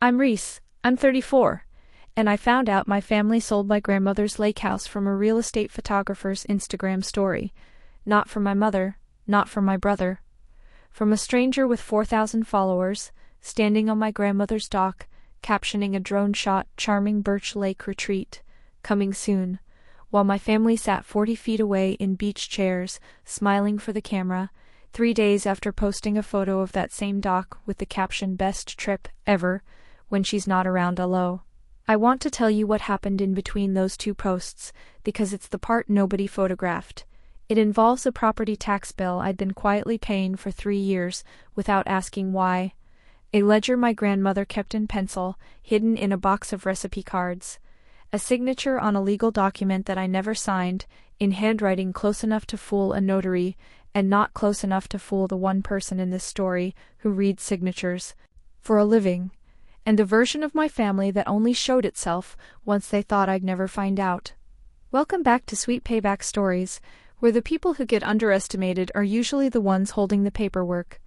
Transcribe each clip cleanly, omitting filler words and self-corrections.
I'm Reese, I'm 34, and I found out my family sold my grandmother's lake house from a real estate photographer's Instagram story. Not from my mother, not from my brother. From a stranger with 4,000 followers, standing on my grandmother's dock, captioning a drone shot, charming Birch Lake retreat, coming soon, while my family sat 40 feet away in beach chairs, smiling for the camera, 3 days after posting a photo of that same dock with the caption "Best trip ever," when she's not around. Hello. I want to tell you what happened in between those two posts, because it's the part nobody photographed. It involves a property tax bill I'd been quietly paying for 3 years, without asking why. A ledger my grandmother kept in pencil, hidden in a box of recipe cards. A signature on a legal document that I never signed, in handwriting close enough to fool a notary, and not close enough to fool the one person in this story who reads signatures for a living. And a version of my family that only showed itself once they thought I'd never find out. Welcome back to Sweet Payback Stories, where the people who get underestimated are usually the ones holding the paperwork.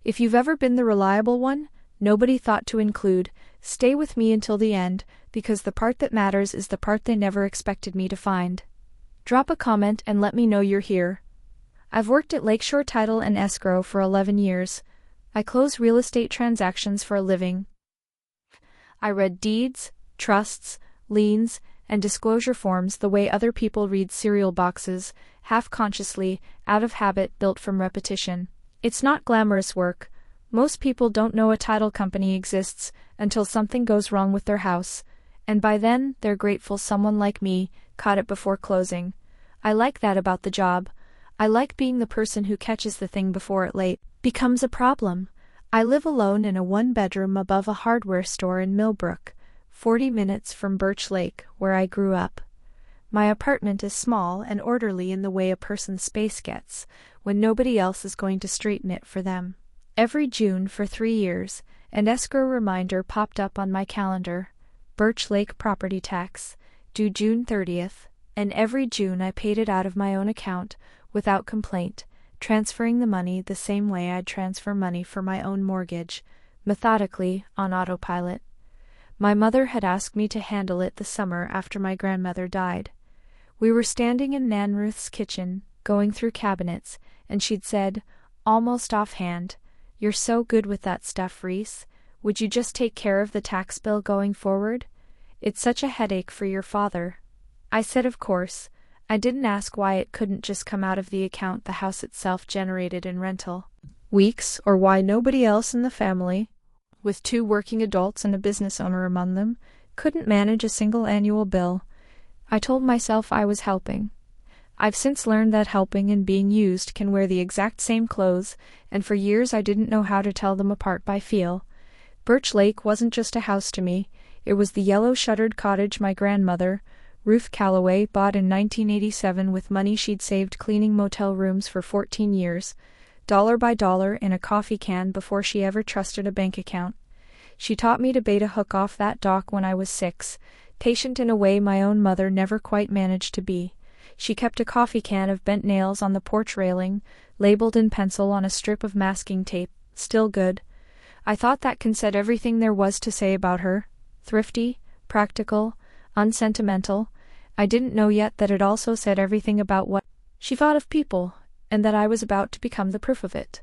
If you've ever been the reliable one, nobody thought to include, stay with me until the end, because the part that matters is the part they never expected me to find. Drop a comment and let me know you're here. I've worked at Lakeshore Title and Escrow for 11 years. I close real estate transactions for a living. I read deeds, trusts, liens, and disclosure forms the way other people read cereal boxes, half-consciously, out of habit built from repetition. It's not glamorous work. Most people don't know a title company exists until something goes wrong with their house, and by then they're grateful someone like me caught it before closing. I like that about the job. I like being the person who catches the thing before it late becomes a problem. I live alone in a one-bedroom above a hardware store in Millbrook, 40 minutes from Birch Lake, where I grew up. My apartment is small and orderly in the way a person's space gets, when nobody else is going to straighten it for them. Every June for 3 years, an escrow reminder popped up on my calendar. Birch Lake property tax, due June 30th, and every June I paid it out of my own account, without complaint, transferring the money the same way I'd transfer money for my own mortgage, methodically, on autopilot. My mother had asked me to handle it the summer after my grandmother died. We were standing in Nan Ruth's kitchen, going through cabinets, and she'd said, almost offhand, "You're so good with that stuff, Reese. Would you just take care of the tax bill going forward? It's such a headache for your father." I said of course. I didn't ask why it couldn't just come out of the account the house itself generated in rental weeks, or why nobody else in the family, with 2 working adults and a business owner among them, couldn't manage a single annual bill. I told myself I was helping. I've since learned that helping and being used can wear the exact same clothes, and for years I didn't know how to tell them apart by feel. Birch Lake wasn't just a house to me, it was the yellow shuttered cottage my grandmother, Ruth Calloway, bought in 1987 with money she'd saved cleaning motel rooms for 14 years, dollar by dollar in a coffee can before she ever trusted a bank account. She taught me to bait a hook off that dock when I was 6, patient in a way my own mother never quite managed to be. She kept a coffee can of bent nails on the porch railing, labeled in pencil on a strip of masking tape, still good. I thought that can said everything there was to say about her. Thrifty, practical, unsentimental. I didn't know yet that it also said everything about what she thought of people, and that I was about to become the proof of it.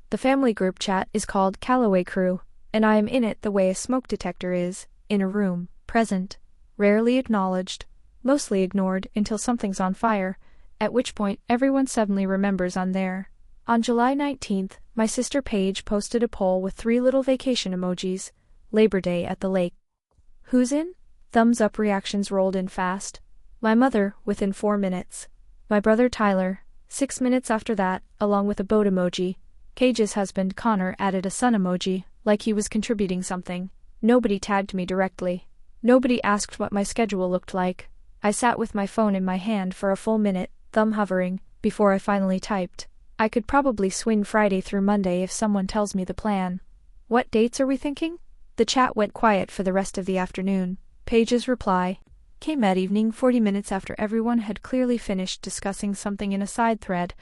The family group chat is called Calloway Crew, and I am in it the way a smoke detector is, in a room, present, rarely acknowledged, mostly ignored until something's on fire, at which point everyone suddenly remembers I'm there. On July 19th, my sister Paige posted a poll with 3 little vacation emojis, Labor Day at the lake. Who's in? Thumbs up reactions rolled in fast. My mother, within 4 minutes. My brother Tyler, 6 minutes after that, along with a boat emoji. Paige's husband Connor added a sun emoji, like he was contributing something. Nobody tagged me directly. Nobody asked what my schedule looked like. I sat with my phone in my hand for a full minute, thumb hovering, before I finally typed. I could probably swing Friday through Monday if someone tells me the plan. What dates are we thinking? The chat went quiet for the rest of the afternoon. Paige's reply came that evening 40 minutes after everyone had clearly finished discussing something in a side thread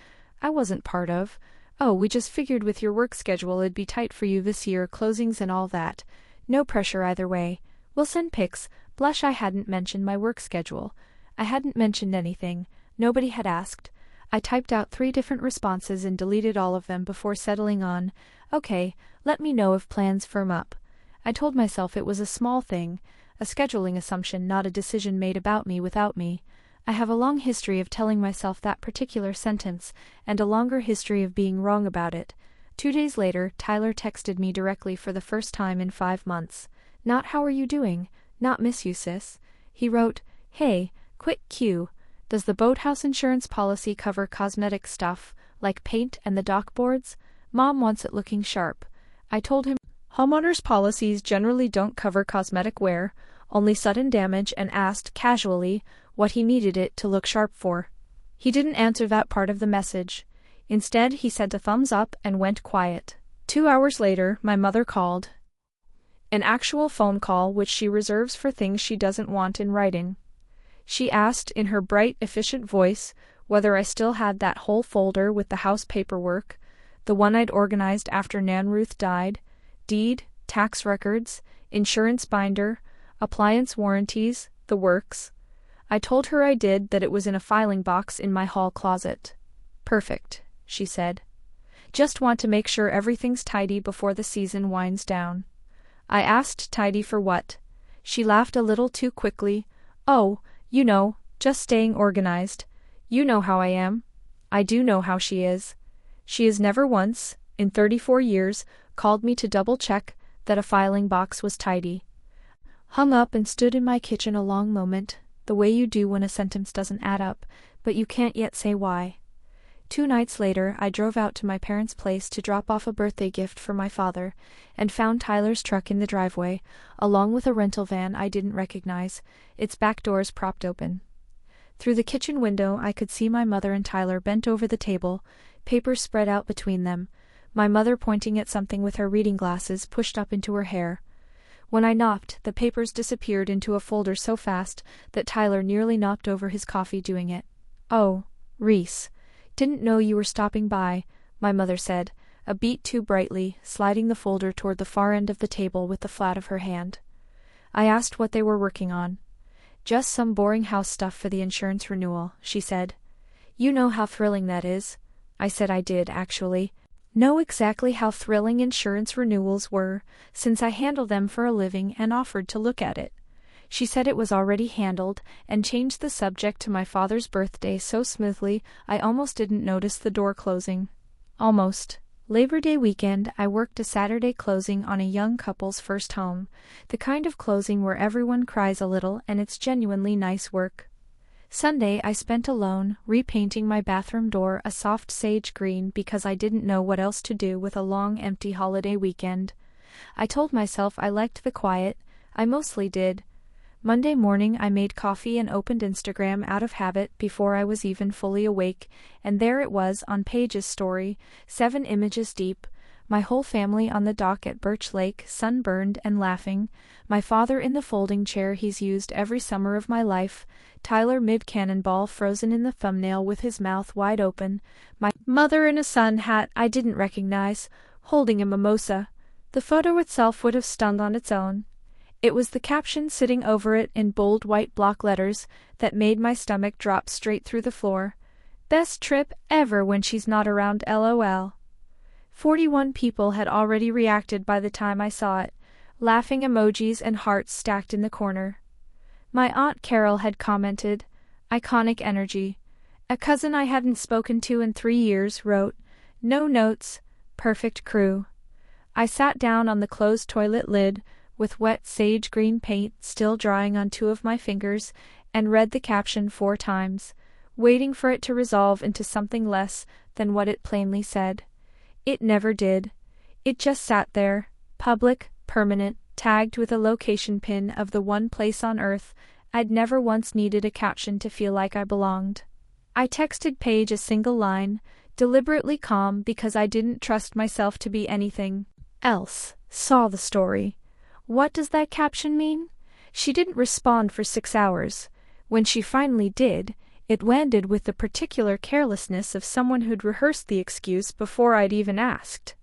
I wasn't part of. "Oh, we just figured with your work schedule it'd be tight for you this year, closings and all that. No pressure either way. We'll send pics. Blush, I hadn't mentioned my work schedule. I hadn't mentioned anything. Nobody had asked. I typed out 3 different responses and deleted all of them before settling on, okay, let me know if plans firm up. I told myself it was a small thing, a scheduling assumption, not a decision made about me without me. I have a long history of telling myself that particular sentence, and a longer history of being wrong about it. 2 days later, Tyler texted me directly for the first time in 5 months. Not "how are you doing?" Not "miss you, sis." He wrote, "Hey, quick Q. Does the boathouse insurance policy cover cosmetic stuff, like paint and the dock boards? Mom wants it looking sharp." I told him homeowners' policies generally don't cover cosmetic wear, only sudden damage, and asked, casually, what he needed it to look sharp for. He didn't answer that part of the message. Instead, he sent a thumbs up and went quiet. 2 hours later, my mother called. An actual phone call which she reserves for things she doesn't want in writing. She asked, in her bright, efficient voice, whether I still had that whole folder with the house paperwork, the one I'd organized after Nan Ruth died, deed, tax records, insurance binder, appliance warranties, the works. I told her I did, that it was in a filing box in my hall closet. "Perfect," she said. "Just want to make sure everything's tidy before the season winds down." I asked, tidy for what? She laughed a little too quickly. "Oh, you know, just staying organized. You know how I am." I do know how she is. She has never once, in 34 years, called me to double-check that a filing box was tidy. Hung up and stood in my kitchen a long moment, the way you do when a sentence doesn't add up, but you can't yet say why. 2 nights later, I drove out to my parents' place to drop off a birthday gift for my father, and found Tyler's truck in the driveway, along with a rental van I didn't recognize, its back doors propped open. Through the kitchen window I could see my mother and Tyler bent over the table, papers spread out between them, my mother pointing at something with her reading glasses pushed up into her hair. When I knocked, the papers disappeared into a folder so fast that Tyler nearly knocked over his coffee doing it. "Oh, Reese. Didn't know you were stopping by," my mother said, a beat too brightly, sliding the folder toward the far end of the table with the flat of her hand. I asked what they were working on. "Just some boring house stuff for the insurance renewal," she said. "You know how thrilling that is." I said I did, actually. Know exactly how thrilling insurance renewals were, since I handle them for a living, and offered to look at it. She said it was already handled, and changed the subject to my father's birthday so smoothly I almost didn't notice the door closing. Almost. Labor Day weekend, I worked a Saturday closing on a young couple's first home, the kind of closing where everyone cries a little and it's genuinely nice work. Sunday I spent alone, repainting my bathroom door a soft sage green because I didn't know what else to do with a long empty holiday weekend. I told myself I liked the quiet. I mostly did. Monday morning I made coffee and opened Instagram out of habit before I was even fully awake, and there it was on Paige's story, 7 images deep, my whole family on the dock at Birch Lake, sunburned and laughing, my father in the folding chair he's used every summer of my life, Tyler mid-cannonball frozen in the thumbnail with his mouth wide open, my mother in a sun hat I didn't recognize, holding a mimosa. The photo itself would have stunned on its own. It was the caption sitting over it in bold white block letters that made my stomach drop straight through the floor. "Best trip ever when she's not around, LOL." 41 people had already reacted by the time I saw it, laughing emojis and hearts stacked in the corner. My Aunt Carol had commented, "Iconic energy." A cousin I hadn't spoken to in 3 years wrote, "No notes, perfect crew." I sat down on the closed toilet lid, with wet sage green paint still drying on 2 of my fingers, and read the caption 4 times, waiting for it to resolve into something less than what it plainly said. It never did. It just sat there, public, permanent, tagged with a location pin of the one place on Earth I'd never once needed a caption to feel like I belonged. I texted Paige a single line, deliberately calm because I didn't trust myself to be anything else. Saw the story. What does that caption mean? She didn't respond for 6 hours. When she finally did, it landed with the particular carelessness of someone who'd rehearsed the excuse before I'd even asked.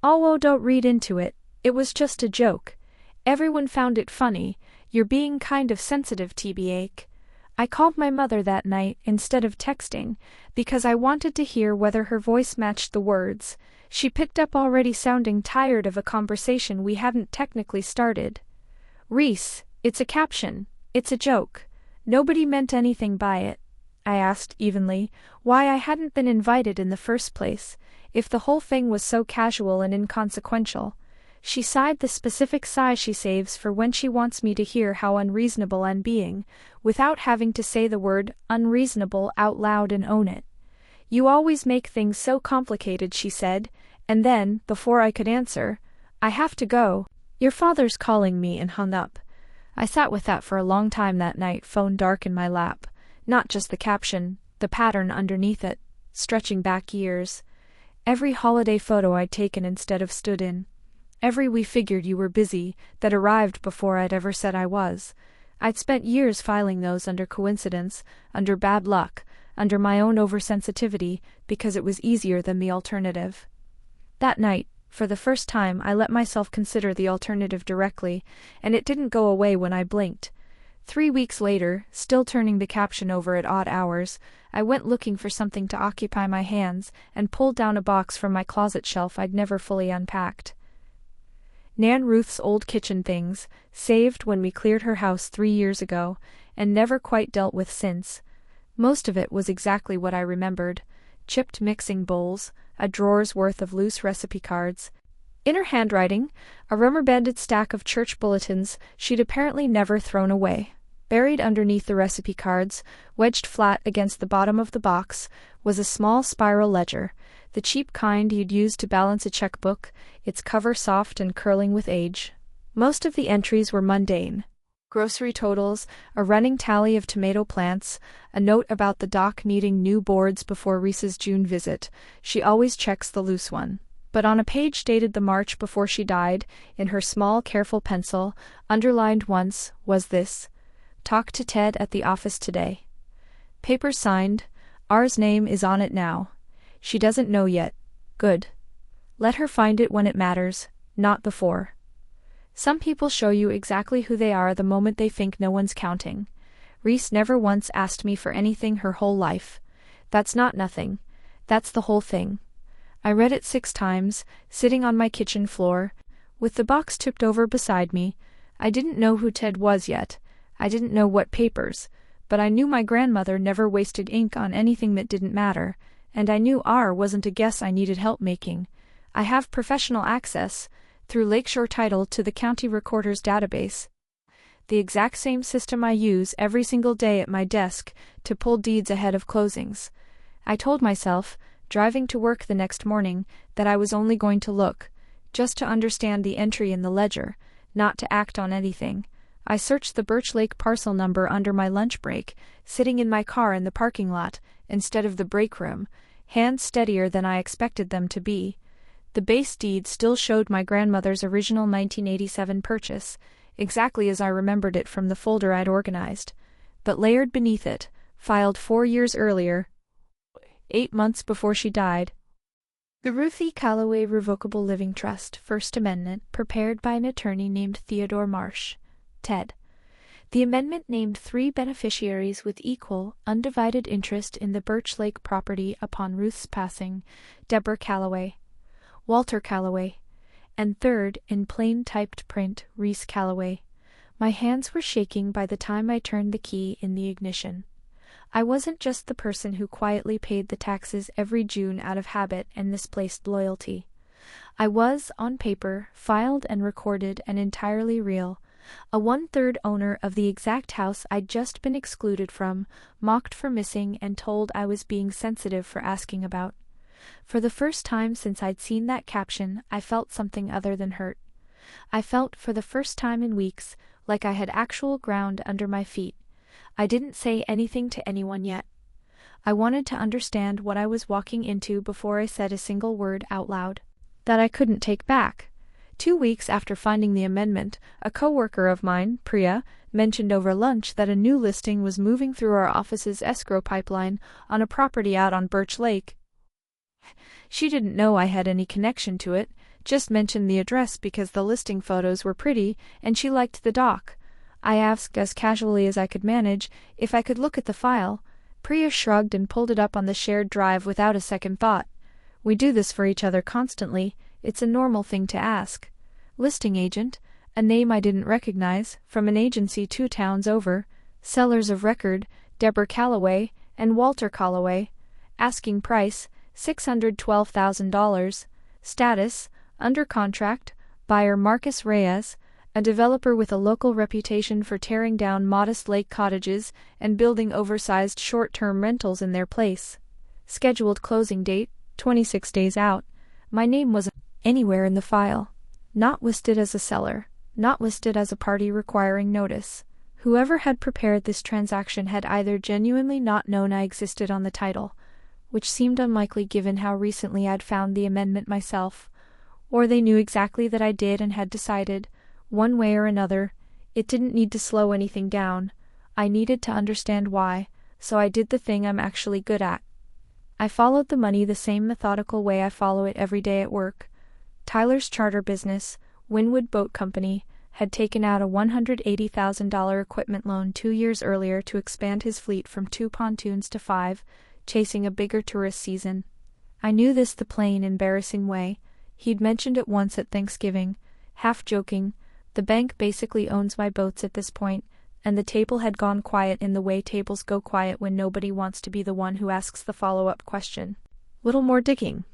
"Oh, don't read into it. It was just a joke. Everyone found it funny. You're being kind of sensitive, TBH. I called my mother that night instead of texting, because I wanted to hear whether her voice matched the words. She picked up already sounding tired of a conversation we hadn't technically started. "Reese, it's a caption. It's a joke. Nobody meant anything by it." I asked evenly why I hadn't been invited in the first place, if the whole thing was so casual and inconsequential. She sighed, the specific sigh she saves for when she wants me to hear how unreasonable I'm being, without having to say the word unreasonable out loud and own it. "You always make things so complicated," she said, and then, before I could answer, "I have to go. Your father's calling me," and hung up. I sat with that for a long time that night, phone dark in my lap. Not just the caption, the pattern underneath it, stretching back years. Every holiday photo I'd taken instead of stood in. Every "we figured you were busy" that arrived before I'd ever said I was. I'd spent years filing those under coincidence, under bad luck, under my own oversensitivity, because it was easier than the alternative. That night, for the first time, I let myself consider the alternative directly, and it didn't go away when I blinked. 3 weeks later, still turning the caption over at odd hours, I went looking for something to occupy my hands and pulled down a box from my closet shelf I'd never fully unpacked. Nan Ruth's old kitchen things, saved when we cleared her house 3 years ago, and never quite dealt with since. Most of it was exactly what I remembered: chipped mixing bowls, a drawer's worth of loose recipe cards. In her handwriting, a rubber-banded stack of church bulletins she'd apparently never thrown away. Buried underneath the recipe cards, wedged flat against the bottom of the box, was a small spiral ledger, the cheap kind you'd use to balance a checkbook, its cover soft and curling with age. Most of the entries were mundane. Grocery totals, a running tally of tomato plants, a note about the doc needing new boards before Reese's June visit. She always checks the loose one. But on a page dated the March before she died, in her small, careful pencil, underlined once, was this: "Talk to Ted at the office today." Paper signed. R's name is on it now. She doesn't know yet. Good. Let her find it when it matters, not before. Some people show you exactly who they are the moment they think no one's counting. Reese never once asked me for anything her whole life. That's not nothing. That's the whole thing. I read it 6 times, sitting on my kitchen floor, with the box tipped over beside me. I didn't know who Ted was yet. I didn't know what papers, but I knew my grandmother never wasted ink on anything that didn't matter, and I knew R wasn't a guess I needed help making. I have professional access, through Lakeshore Title, to the county recorder's database. The exact same system I use every single day at my desk to pull deeds ahead of closings. I told myself, driving to work the next morning, that I was only going to look, just to understand the entry in the ledger, not to act on anything. I searched the Birch Lake parcel number under my lunch break, sitting in my car in the parking lot, instead of the break room, hands steadier than I expected them to be. The base deed still showed my grandmother's original 1987 purchase, exactly as I remembered it from the folder I'd organized, but layered beneath it, filed 4 years earlier, 8 months before she died. The Ruth E. Calloway Revocable Living Trust, First Amendment, prepared by an attorney named Theodore Marsh. Ted. The amendment named 3 beneficiaries with equal, undivided interest in the Birch Lake property upon Ruth's passing: Deborah Calloway, Walter Calloway, and third, in plain typed print, Reese Calloway. My hands were shaking by the time I turned the key in the ignition. I wasn't just the person who quietly paid the taxes every June out of habit and misplaced loyalty. I was, on paper, filed and recorded and entirely real, a 1/3 owner of the exact house I'd just been excluded from, mocked for missing, and told I was being sensitive for asking about. For the first time since I'd seen that caption, I felt something other than hurt. I felt, for the first time in weeks, like I had actual ground under my feet. I didn't say anything to anyone yet. I wanted to understand what I was walking into before I said a single word out loud. That I couldn't take back. 2 weeks after finding the amendment, a coworker of mine, Priya, mentioned over lunch that a new listing was moving through our office's escrow pipeline on a property out on Birch Lake. She didn't know I had any connection to it, Just mentioned the address because the listing photos were pretty and she liked the doc. I asked as casually as I could manage if I could look at the file. Priya shrugged and pulled it up on the shared drive without a second thought. We do this for each other constantly, it's a normal thing to ask. Listing agent, a name I didn't recognize, from an agency 2 towns over. Sellers of record, Deborah Calloway and Walter Calloway. Asking price, $612,000. Status, under contract. Buyer Marcus Reyes, a developer with a local reputation for tearing down modest lake cottages and building oversized short-term rentals in their place. Scheduled closing date, 26 days out. My name wasn't anywhere in the file. Not listed as a seller, not listed as a party requiring notice. Whoever had prepared this transaction had either genuinely not known I existed on the title, which seemed unlikely given how recently I'd found the amendment myself, or they knew exactly that I did and had decided, one way or another, it didn't need to slow anything down. I needed to understand why, so I did the thing I'm actually good at. I followed the money the same methodical way I follow it every day at work. Tyler's charter business, Wynwood Boat Company, had taken out a $180,000 equipment loan 2 years earlier to expand his fleet from 2 pontoons to 5, chasing a bigger tourist season. I knew this the plain, embarrassing way. He'd mentioned it once at Thanksgiving, half joking. The bank basically owns my boats at this point, and the table had gone quiet in the way tables go quiet when nobody wants to be the one who asks the follow-up question. Little more digging.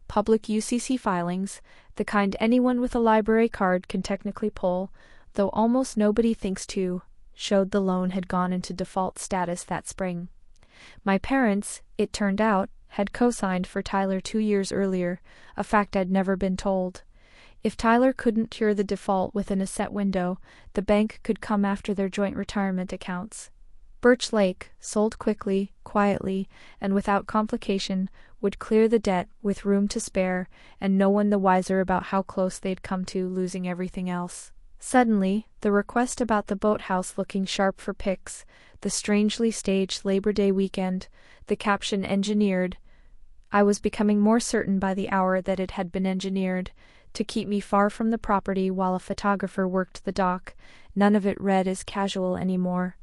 Public UCC filings, the kind anyone with a library card can technically pull, though almost nobody thinks to, showed the loan had gone into default status that spring. My parents, it turned out, had co-signed for Tyler 2 years earlier, a fact I'd never been told. If Tyler couldn't cure the default within a set window, the bank could come after their joint retirement accounts. Birch Lake, sold quickly, quietly, and without complication, would clear the debt with room to spare, and no one the wiser about how close they'd come to losing everything else. Suddenly, the request about the boathouse looking sharp for pics, the strangely staged Labor Day weekend, the caption engineered. I was becoming more certain by the hour that it had been engineered, to keep me far from the property while a photographer worked the dock. None of it read as casual anymore.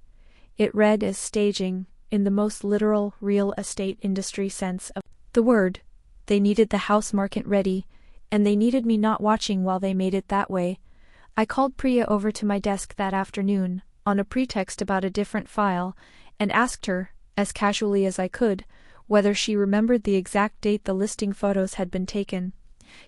It read as staging, in the most literal real estate industry sense of the word. They needed the house market ready, and they needed me not watching while they made it that way. I called Priya over to my desk that afternoon, on a pretext about a different file, and asked her, as casually as I could, whether she remembered the exact date the listing photos had been taken.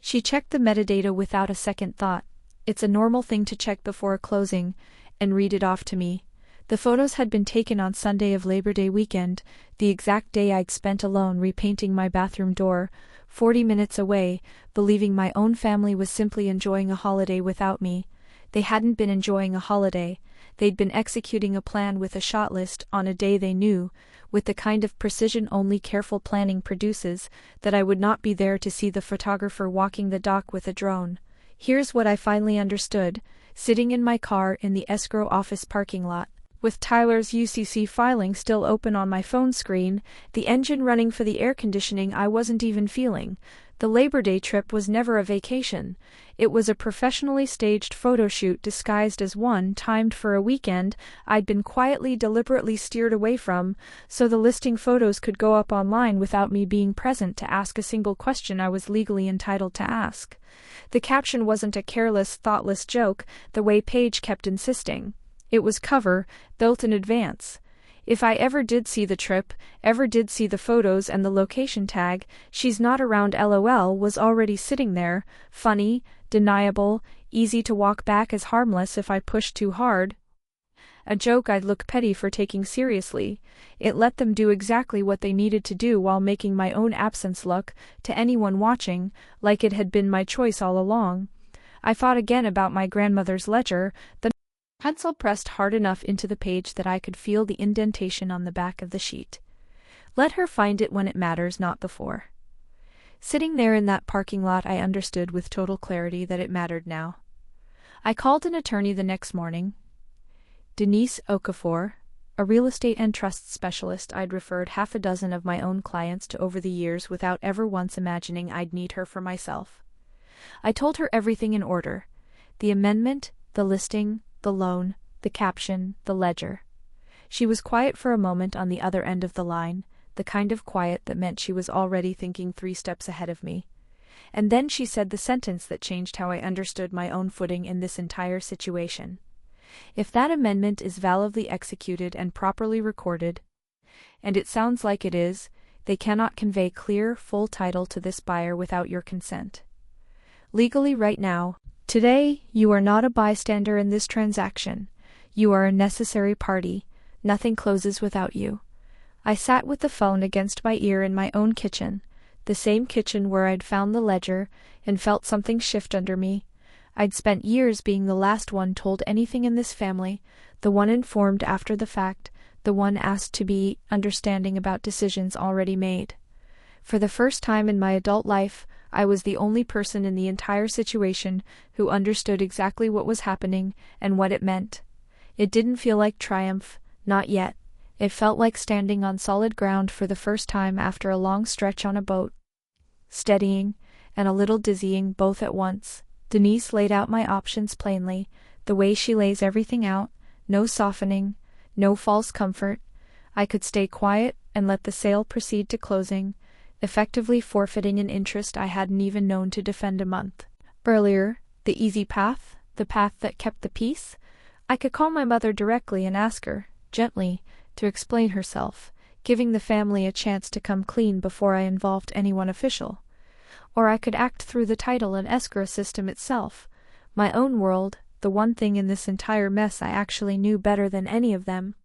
She checked the metadata without a second thought. It's a normal thing to check before a closing, and read it off to me. The photos had been taken on Sunday of Labor Day weekend, the exact day I'd spent alone repainting my bathroom door, 40 minutes away, believing my own family was simply enjoying a holiday without me. They hadn't been enjoying a holiday, they'd been executing a plan with a shot list on a day they knew, with the kind of precision only careful planning produces, that I would not be there to see the photographer walking the dock with a drone. Here's what I finally understood, sitting in my car in the escrow office parking lot, with Tyler's UCC filing still open on my phone screen, the engine running for the air conditioning I wasn't even feeling. The Labor Day trip was never a vacation. It was a professionally staged photo shoot disguised as one timed for a weekend I'd been quietly deliberately steered away from, so the listing photos could go up online without me being present to ask a single question I was legally entitled to ask. The caption wasn't a careless, thoughtless joke, the way Paige kept insisting. It was cover, built in advance. If I ever did see the trip, ever did see the photos and the location tag, "She's not around LOL" was already sitting there, funny, deniable, easy to walk back as harmless if I pushed too hard. A joke I'd look petty for taking seriously. It let them do exactly what they needed to do while making my own absence look, to anyone watching, like it had been my choice all along. I thought again about my grandmother's ledger, the pencil pressed hard enough into the page that I could feel the indentation on the back of the sheet. Let her find it when it matters, not before. Sitting there in that parking lot, I understood with total clarity that it mattered now. I called an attorney the next morning. Denise Okafor, a real estate and trust specialist I'd referred 6 of my own clients to over the years without ever once imagining I'd need her for myself. I told her everything in order: the amendment, the listing, the loan, the caption, the ledger. She was quiet for a moment on the other end of the line, the kind of quiet that meant she was already thinking 3 steps ahead of me. And then she said the sentence that changed how I understood my own footing in this entire situation. If that amendment is validly executed and properly recorded, and it sounds like it is, they cannot convey clear, full title to this buyer without your consent. Legally right now, today, you are not a bystander in this transaction. You are a necessary party. Nothing closes without you. I sat with the phone against my ear in my own kitchen, the same kitchen where I'd found the ledger, and felt something shift under me. I'd spent years being the last one told anything in this family, the one informed after the fact, the one asked to be understanding about decisions already made. For the first time in my adult life, I was the only person in the entire situation who understood exactly what was happening and what it meant. It didn't feel like triumph, not yet. It felt like standing on solid ground for the first time after a long stretch on a boat. Steadying, and a little dizzying both at once. Denise laid out my options plainly, the way she lays everything out, no softening, no false comfort. I could stay quiet and let the sale proceed to closing, effectively forfeiting an interest I hadn't even known to defend a month earlier. The easy path, the path that kept the peace. I could call my mother directly and ask her, gently, to explain herself, giving the family a chance to come clean before I involved anyone official. Or I could act through the title and escrow system itself, my own world, the one thing in this entire mess I actually knew better than any of them,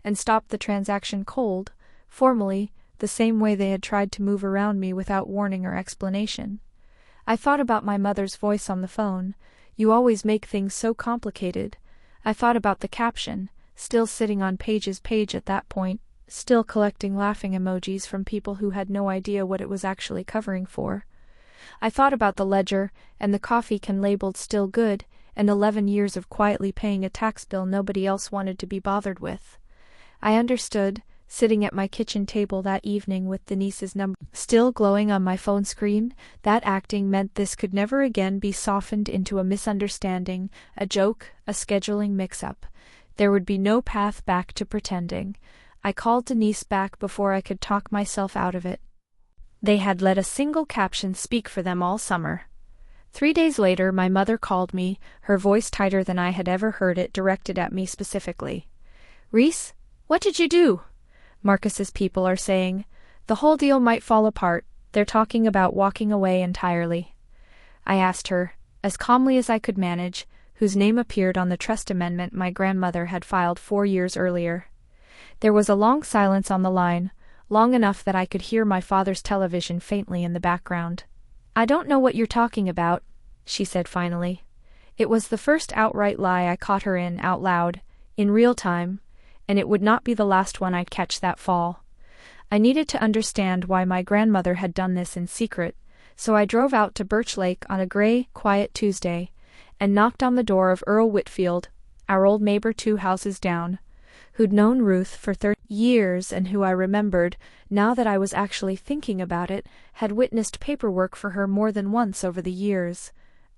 and stop the transaction cold, formally, the same way they had tried to move around me without warning or explanation. I thought about my mother's voice on the phone. "You always make things so complicated." I thought about the caption, still sitting on page at that point, still collecting laughing emojis from people who had no idea what it was actually covering for. I thought about the ledger, and the coffee can labeled still good, and 11 years of quietly paying a tax bill nobody else wanted to be bothered with. I understood, sitting at my kitchen table that evening with Denise's number still glowing on my phone screen, that acting meant this could never again be softened into a misunderstanding, a joke, a scheduling mix-up. There would be no path back to pretending. I called Denise back before I could talk myself out of it. They had let a single caption speak for them all summer. 3 days later, my mother called me, her voice tighter than I had ever heard it, directed at me specifically. "Reese, what did you do?" "Marcus's people are saying the whole deal might fall apart. They're talking about walking away entirely." I asked her, as calmly as I could manage, whose name appeared on the trust amendment my grandmother had filed 4 years earlier. There was a long silence on the line, long enough that I could hear my father's television faintly in the background. "I don't know what you're talking about," she said finally. It was the first outright lie I caught her in out loud, in real time, and it would not be the last one I'd catch that fall. I needed to understand why my grandmother had done this in secret, so I drove out to Birch Lake on a gray, quiet Tuesday, and knocked on the door of Earl Whitfield, our old neighbor 2 houses down, who'd known Ruth for 30 years and who I remembered, now that I was actually thinking about it, had witnessed paperwork for her more than once over the years.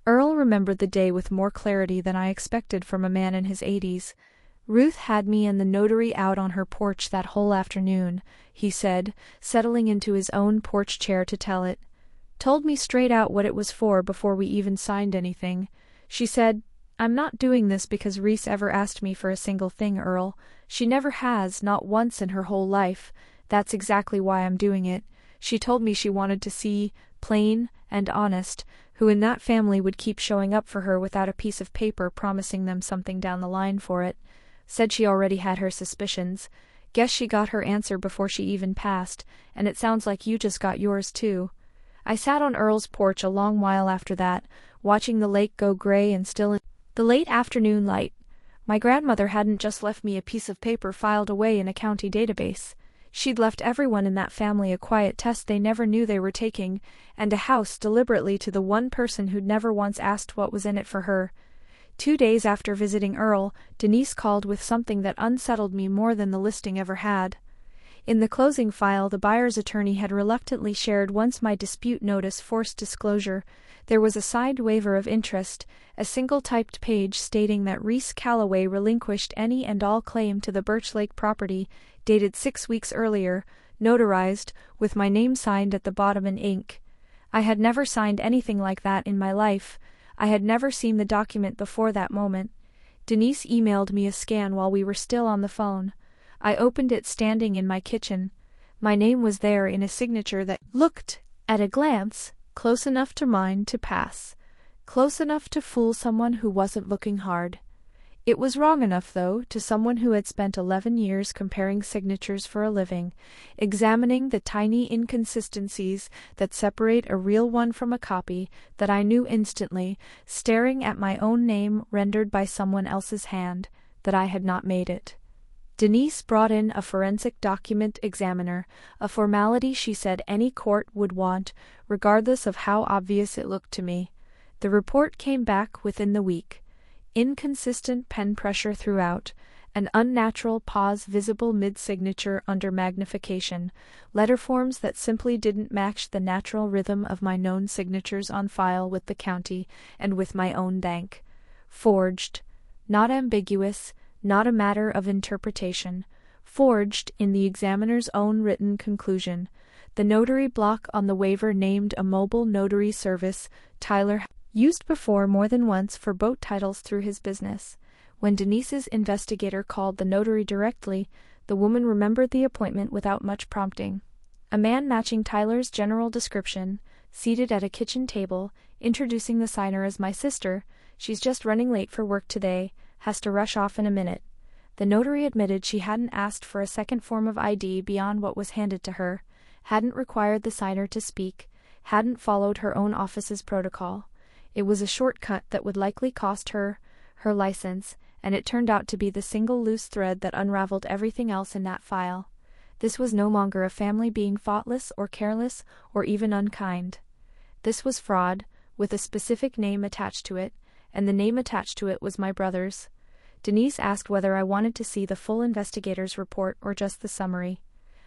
Earl remembered the day with more clarity than I expected from a man in his 80s. "Ruth had me and the notary out on her porch that whole afternoon," he said, settling into his own porch chair to tell it. "Told me straight out what it was for before we even signed anything. She said, 'I'm not doing this because Reese ever asked me for a single thing, Earl. She never has, not once in her whole life. That's exactly why I'm doing it. She told me she wanted to see, plain and honest, who in that family would keep showing up for her without a piece of paper promising them something down the line for it. Said she already had her suspicions. Guess she got her answer before she even passed, and it sounds like you just got yours too.'" I sat on Earl's porch a long while after that, watching the lake go gray and still in the late afternoon light. My grandmother hadn't just left me a piece of paper filed away in a county database. She'd left everyone in that family a quiet test they never knew they were taking, and a house deliberately to the one person who'd never once asked what was in it for her. 2 days after visiting Earl, Denise called with something that unsettled me more than the listing ever had. In the closing file the buyer's attorney had reluctantly shared once my dispute notice forced disclosure, there was a side waiver of interest, a single typed page stating that Reese Calloway relinquished any and all claim to the Birch Lake property, dated 6 weeks earlier, notarized, with my name signed at the bottom in ink. I had never signed anything like that in my life. I had never seen the document before that moment. Denise emailed me a scan while we were still on the phone. I opened it standing in my kitchen. My name was there in a signature that looked, at a glance, close enough to mine to pass. Close enough to fool someone who wasn't looking hard. It was wrong enough, though, to someone who had spent 11 years comparing signatures for a living, examining the tiny inconsistencies that separate a real one from a copy, that I knew instantly, staring at my own name rendered by someone else's hand, that I had not made it. Denise brought in a forensic document examiner, a formality she said any court would want, regardless of how obvious it looked to me. The report came back within the week. Inconsistent pen pressure throughout, an unnatural pause visible mid-signature under magnification, letter forms that simply didn't match the natural rhythm of my known signatures on file with the county and with my own bank. Forged. Not ambiguous, not a matter of interpretation. Forged in the examiner's own written conclusion. The notary block on the waiver named a mobile notary service, Tyler used before more than once for boat titles through his business. When Denise's investigator called the notary directly, the woman remembered the appointment without much prompting. A man matching Tyler's general description, seated at a kitchen table, introducing the signer as my sister. She's just running late for work today, has to rush off in a minute. The notary admitted she hadn't asked for a second form of ID beyond what was handed to her, hadn't required the signer to speak, hadn't followed her own office's protocol. It was a shortcut that would likely cost her license, and it turned out to be the single loose thread that unraveled everything else in that file. This was no longer a family being thoughtless or careless or even unkind. This was fraud, with a specific name attached to it, and the name attached to it was my brother's. Denise asked whether I wanted to see the full investigator's report or just the summary.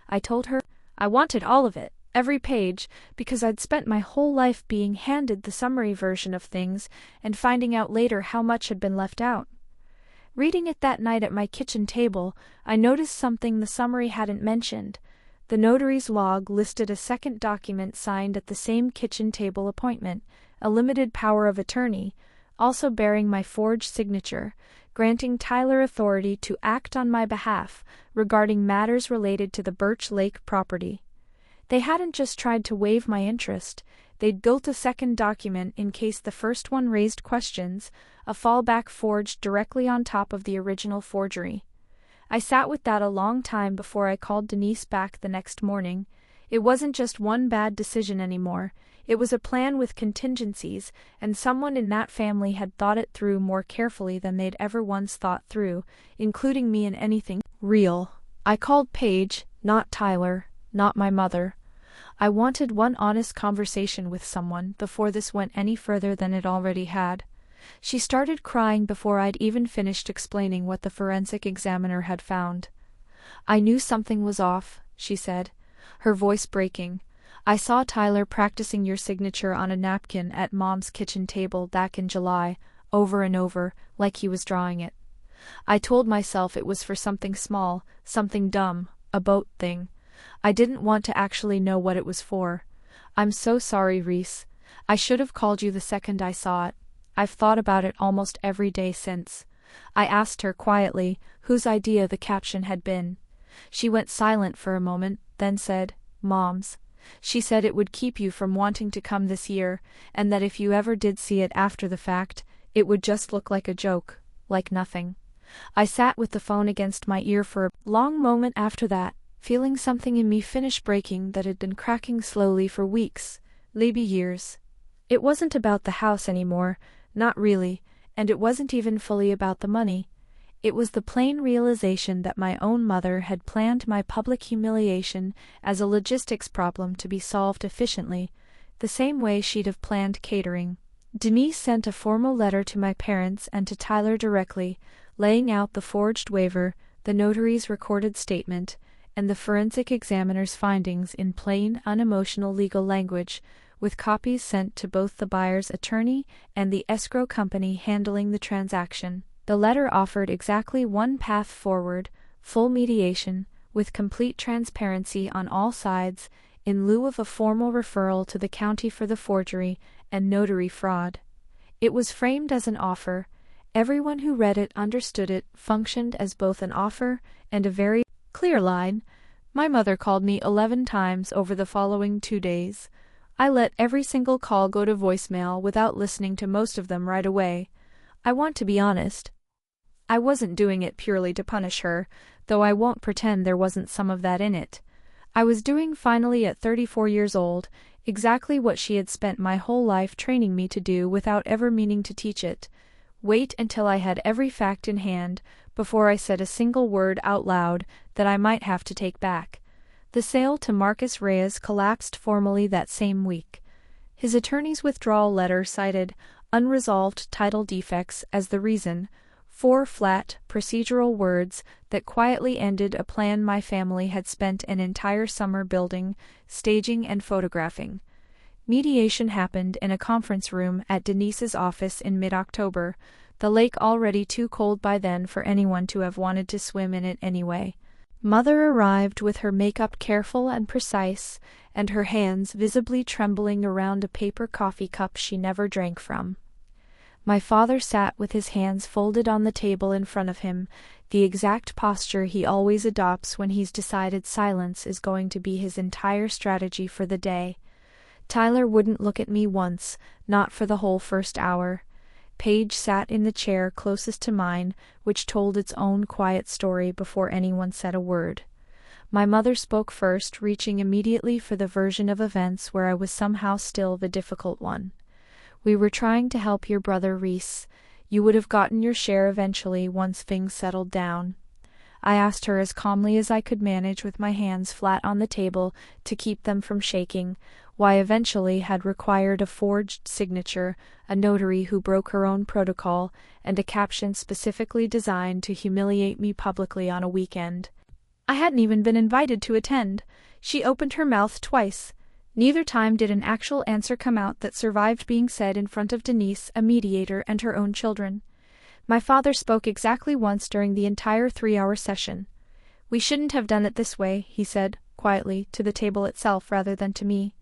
I told her I wanted all of it. Every page, because I'd spent my whole life being handed the summary version of things and finding out later how much had been left out. Reading it that night at my kitchen table, I noticed something the summary hadn't mentioned. The notary's log listed a second document signed at the same kitchen table appointment, a limited power of attorney, also bearing my forged signature, granting Tyler authority to act on my behalf regarding matters related to the Birch Lake property. They hadn't just tried to waive my interest, they'd built a second document in case the first one raised questions, a fallback forged directly on top of the original forgery. I sat with that a long time before I called Denise back the next morning. It wasn't just one bad decision anymore, it was a plan with contingencies, and someone in that family had thought it through more carefully than they'd ever once thought through, including me in anything real. I called Paige, not Tyler, not my mother. I wanted one honest conversation with someone before this went any further than it already had. She started crying before I'd even finished explaining what the forensic examiner had found. I knew something was off, she said, her voice breaking. I saw Tyler practicing your signature on a napkin at Mom's kitchen table back in July, over and over, like he was drawing it. I told myself it was for something small, something dumb, a boat thing. I didn't want to actually know what it was for. I'm so sorry, Reese. I should have called you the second I saw it. I've thought about it almost every day since. I asked her quietly whose idea the caption had been. She went silent for a moment, then said, Mom's. She said it would keep you from wanting to come this year, and that if you ever did see it after the fact, it would just look like a joke, like nothing. I sat with the phone against my ear for a long moment after that, feeling something in me finish breaking that had been cracking slowly for weeks, maybe years. It wasn't about the house anymore, not really, and it wasn't even fully about the money. It was the plain realization that my own mother had planned my public humiliation as a logistics problem to be solved efficiently, the same way she'd have planned catering. Denise sent a formal letter to my parents and to Tyler directly, laying out the forged waiver, the notary's recorded statement, and the forensic examiner's findings in plain, unemotional legal language, with copies sent to both the buyer's attorney and the escrow company handling the transaction. The letter offered exactly one path forward: full mediation, with complete transparency on all sides, in lieu of a formal referral to the county for the forgery and notary fraud. It was framed as an offer. Everyone who read it understood it functioned as both an offer and a very clear line. My mother called me 11 times over the following 2 days. I let every single call go to voicemail without listening to most of them right away. I want to be honest. I wasn't doing it purely to punish her, though I won't pretend there wasn't some of that in it. I was doing, finally at 34 years old, exactly what she had spent my whole life training me to do without ever meaning to teach it: wait until I had every fact in hand before I said a single word out loud that I might have to take back. The sale to Marcus Reyes collapsed formally that same week. His attorney's withdrawal letter cited unresolved title defects as the reason, 4 flat, procedural words that quietly ended a plan my family had spent an entire summer building, staging, and photographing. Mediation happened in a conference room at Denise's office in mid-October, the lake already too cold by then for anyone to have wanted to swim in it anyway. Mother arrived with her makeup careful and precise, and her hands visibly trembling around a paper coffee cup she never drank from. My father sat with his hands folded on the table in front of him, the exact posture he always adopts when he's decided silence is going to be his entire strategy for the day. Tyler wouldn't look at me once, not for the whole first hour. Paige sat in the chair closest to mine, which told its own quiet story before anyone said a word. My mother spoke first, reaching immediately for the version of events where I was somehow still the difficult one. "We were trying to help your brother Reese. You would have gotten your share eventually once things settled down." I asked her as calmly as I could manage, with my hands flat on the table to keep them from shaking, why eventually had required a forged signature, a notary who broke her own protocol, and a caption specifically designed to humiliate me publicly on a weekend. I hadn't even been invited to attend. She opened her mouth twice. Neither time did an actual answer come out that survived being said in front of Denise, a mediator, and her own children. My father spoke exactly once during the entire 3-hour session. "We shouldn't have done it this way," he said, quietly, to the table itself rather than to me.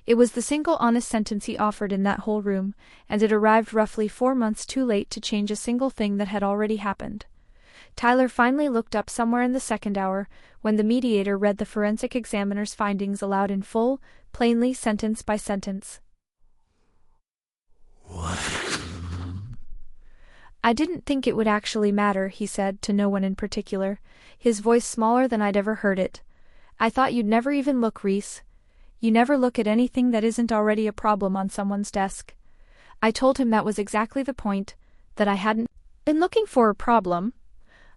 It was the single honest sentence he offered in that whole room, and it arrived roughly 4 months too late to change a single thing that had already happened. Tyler finally looked up somewhere in the second hour, when the mediator read the forensic examiner's findings aloud in full, plainly, sentence by sentence. "What?" "I didn't think it would actually matter," he said, to no one in particular, his voice smaller than I'd ever heard it. "I thought you'd never even look, Reese. You never look at anything that isn't already a problem on someone's desk." I told him that was exactly the point, that I hadn't been looking for a problem.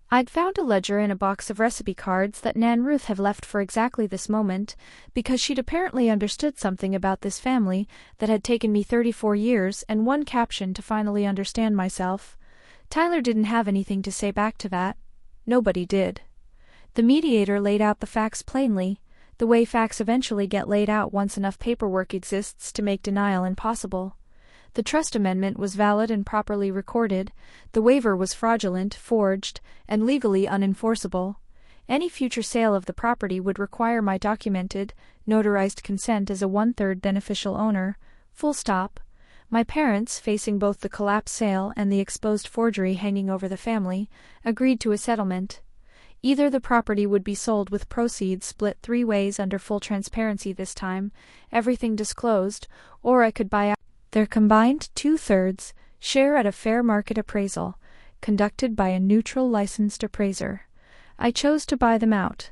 I'd found a ledger in a box of recipe cards that Nan Ruth had left for exactly this moment, because she'd apparently understood something about this family that had taken me 34 years and one caption to finally understand myself. Tyler didn't have anything to say back to that. Nobody did. The mediator laid out the facts plainly, the way facts eventually get laid out once enough paperwork exists to make denial impossible. The trust amendment was valid and properly recorded, the waiver was fraudulent, forged, and legally unenforceable. Any future sale of the property would require my documented, notarized consent as a 1/3 beneficial owner, full stop. My parents, facing both the collapsed sale and the exposed forgery hanging over the family, agreed to a settlement. Either the property would be sold with proceeds split 3 ways under full transparency this time, everything disclosed, or I could buy out their combined 2/3 share at a fair market appraisal, conducted by a neutral licensed appraiser. I chose to buy them out,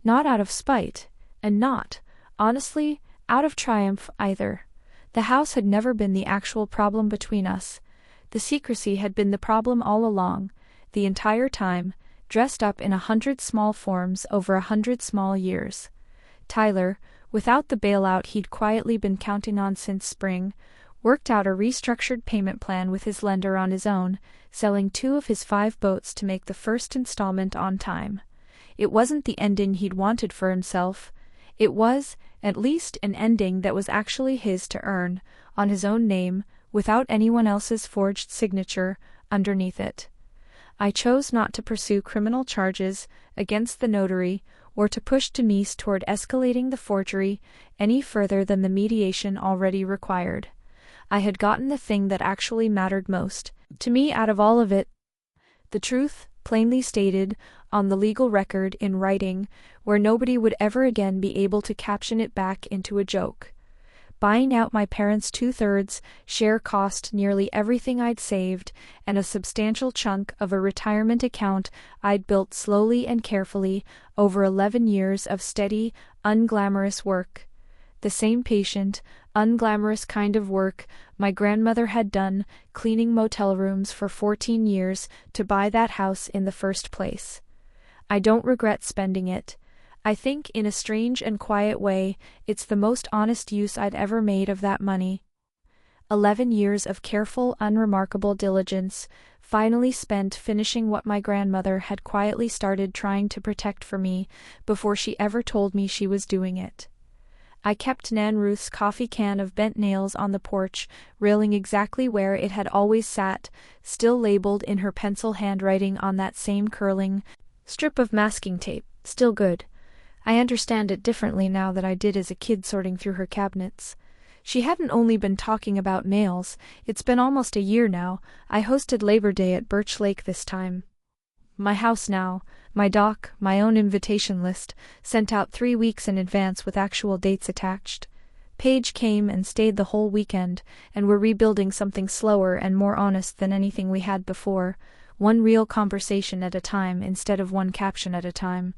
not out of spite, and not, honestly, out of triumph either. The house had never been the actual problem between us. The secrecy had been the problem all along, the entire time, dressed up in 100 small forms over 100 small years. Tyler, without the bailout he'd quietly been counting on since spring, worked out a restructured payment plan with his lender on his own, selling 2 of his 5 boats to make the first installment on time. It wasn't the ending he'd wanted for himself. It was, at least, an ending that was actually his to earn, on his own name, without anyone else's forged signature underneath it. I chose not to pursue criminal charges against the notary or to push Denise toward escalating the forgery any further than the mediation already required. I had gotten the thing that actually mattered most to me out of all of it. The truth, plainly stated, on the legal record in writing, where nobody would ever again be able to caption it back into a joke. Buying out my parents' 2/3 share cost nearly everything I'd saved and a substantial chunk of a retirement account I'd built slowly and carefully over 11 years of steady, unglamorous work. The same patient, unglamorous kind of work my grandmother had done cleaning motel rooms for 14 years to buy that house in the first place. I don't regret spending it. I think, in a strange and quiet way, it's the most honest use I'd ever made of that money. 11 years of careful, unremarkable diligence, finally spent finishing what my grandmother had quietly started trying to protect for me before she ever told me she was doing it. I kept Nan Ruth's coffee can of bent nails on the porch, railing exactly where it had always sat, still labeled in her pencil handwriting on that same curling strip of masking tape, still good. I understand it differently now than I did as a kid sorting through her cabinets. She hadn't only been talking about nails, it's been almost a year now. I hosted Labor Day at Birch Lake this time. My house now, my dock, my own invitation list, sent out 3 weeks in advance with actual dates attached. Paige came and stayed the whole weekend, and we're rebuilding something slower and more honest than anything we had before, one real conversation at a time instead of one caption at a time.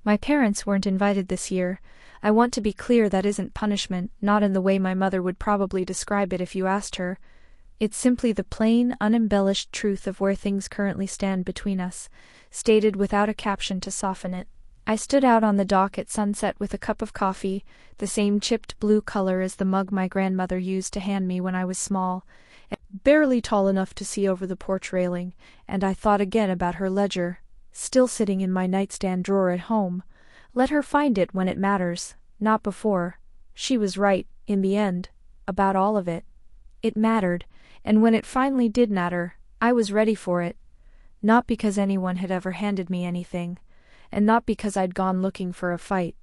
My parents weren't invited this year. I want to be clear that isn't punishment, not in the way my mother would probably describe it if you asked her. It's simply the plain, unembellished truth of where things currently stand between us, stated without a caption to soften it. I stood out on the dock at sunset with a cup of coffee, the same chipped blue color as the mug my grandmother used to hand me when I was small, barely tall enough to see over the porch railing, and I thought again about her ledger, still sitting in my nightstand drawer at home. Let her find it when it matters, not before. She was right, in the end, about all of it. It mattered, and when it finally did matter, I was ready for it. Not because anyone had ever handed me anything, and not because I'd gone looking for a fight.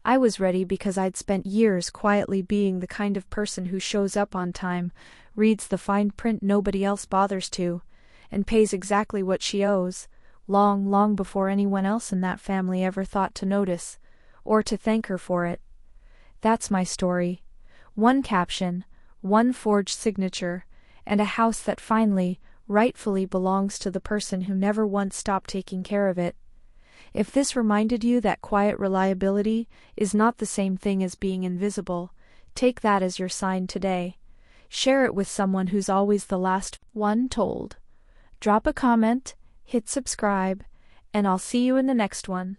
I was ready because I'd spent years quietly being the kind of person who shows up on time, reads the fine print nobody else bothers to, and pays exactly what she owes, long, long before anyone else in that family ever thought to notice, or to thank her for it. That's my story. One caption, one forged signature, and a house that finally, rightfully belongs to the person who never once stopped taking care of it. If this reminded you that quiet reliability is not the same thing as being invisible, take that as your sign today. Share it with someone who's always the last one told. Drop a comment, hit subscribe, and I'll see you in the next one.